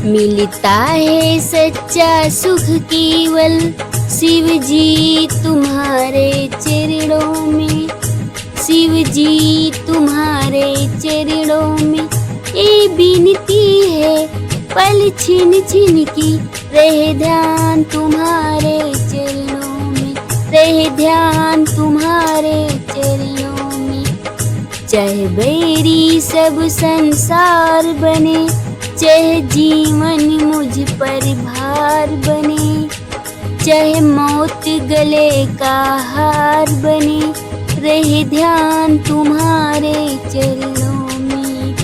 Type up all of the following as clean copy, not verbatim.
मिलता है सच्चा सुख केवल शिव जी तुम्हारे चरणों में। शिव जी तुम्हारे चरणों में ये विनती है पल छिन छिन की, रहे ध्यान तुम्हारे चरणों में, रहे ध्यान तुम्हारे चरणों में। चाहे बैरी सब संसार बने, चाहे जीवन मुझ पर भार बने, चाहे मौत गले का हार बने, रहे ध्यान तुम्हारे चरणों में,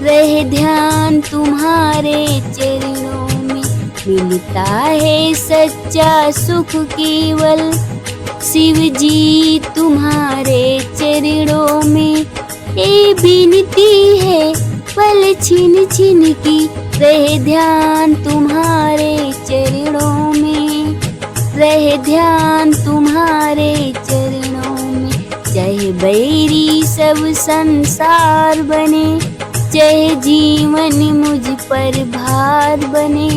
रहे ध्यान तुम्हारे चरणों में। मिलता है सच्चा सुख केवल शिव जी तुम्हारे चरणों में। ये विनती है पल छिन छिन की, रहे ध्यान तुम्हारे चरणों में, रहे ध्यान तुम्हारे चरणों में। चाहे बैरी सब संसार बने, चाहे जीवन मुझ पर भार बने,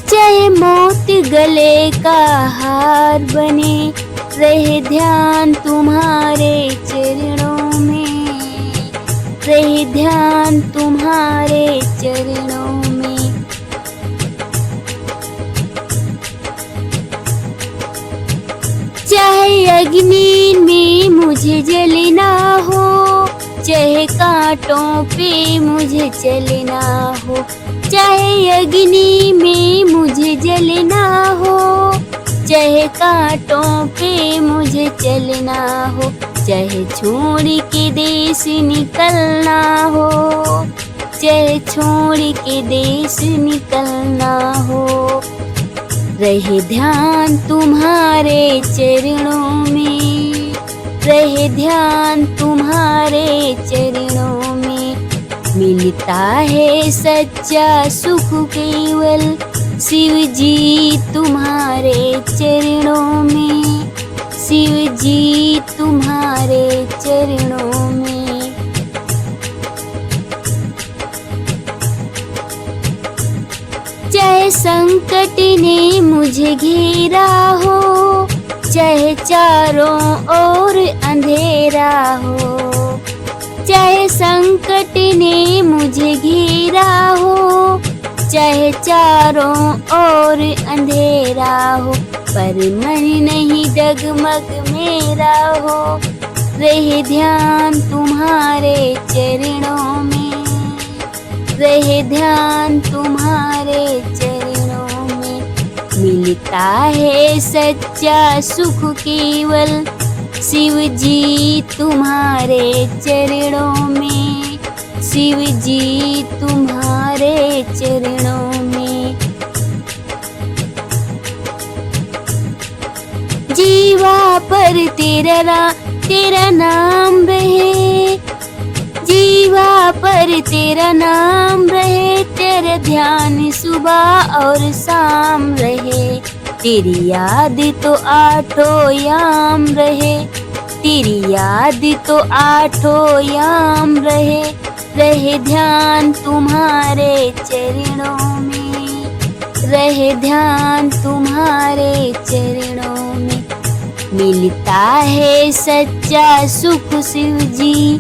चाहे मौत गले का हार बने, रहे ध्यान तुम्हारे चरणों में, रहे ध्यान तुम्हारे चरणों में। चाहे अग्नि में मुझे जलना हो, चाहे कांटों पे मुझे चलना हो, चाहे अग्नि में मुझे जलना हो, चाहे कांटों पे मुझे चलना हो, चाहे छोड़ के देश निकलना हो, चाहे छोड़ के देश निकलना हो, रहे ध्यान तुम्हारे चरणों में, रहे ध्यान तुम्हारे चरणों में। मिलता है सच्चा सुख केवल शिव जी तुम्हारे चरणों में, शिव जी तुम्हारे चरणों में। चाहे संकट ने मुझे घेरा हो, चाहे चारों ओर अंधेरा हो, चाहे संकट ने मुझे घेरा हो, चाहे चारों ओर अंधेरा हो, पर मन नहीं डगमग मेरा हो, रहे ध्यान तुम्हारे चरणों में, रहे ध्यान तुम्हारे चरणों में। मिलता है सच्चा सुख केवल शिव जी तुम्हारे चरणों में, शिव जी तुम्हारे चरणों में। जीवा पर तेरा नाम रहे, जीवा पर तेरा नाम रहे, तेरा ध्यान सुबह और शाम रहे, तेरी याद तो आठों याम रहे, तेरी याद तो आठों याम रहे, रहे ध्यान तुम्हारे चरणों में, रहे ध्यान तुम्हारे चरणों में। मिलता है सच्चा सुख शिव जी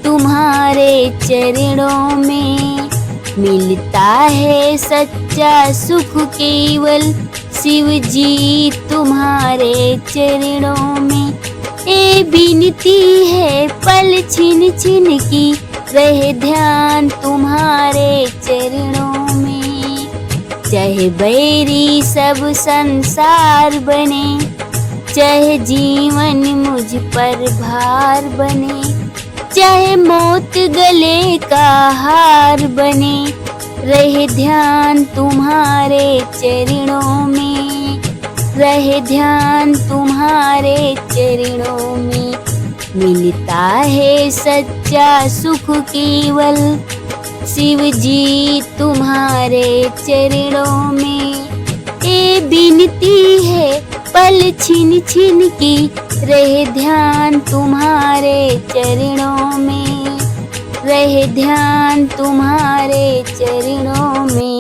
तुम्हारे चरणों में, मिलता है सच्चा सुख केवल शिव जी तुम्हारे चरणों में। ये विनती है पल छिन छिन की, रहे ध्यान तुम्हारे चरणों में। चाहे बैरी सब संसार बने, चाहे जीवन मुझ पर भार बने, चाहे मौत गले का हार बने, रहे ध्यान तुम्हारे चरणों में, रहे ध्यान तुम्हारे चरणों में। मिलता है सच्चा सुख केवल शिव जी तुम्हारे चरणों में। ये विनती है पल छिन छिन की, रहे ध्यान तुम्हारे चरणों में, रहे ध्यान तुम्हारे चरणों में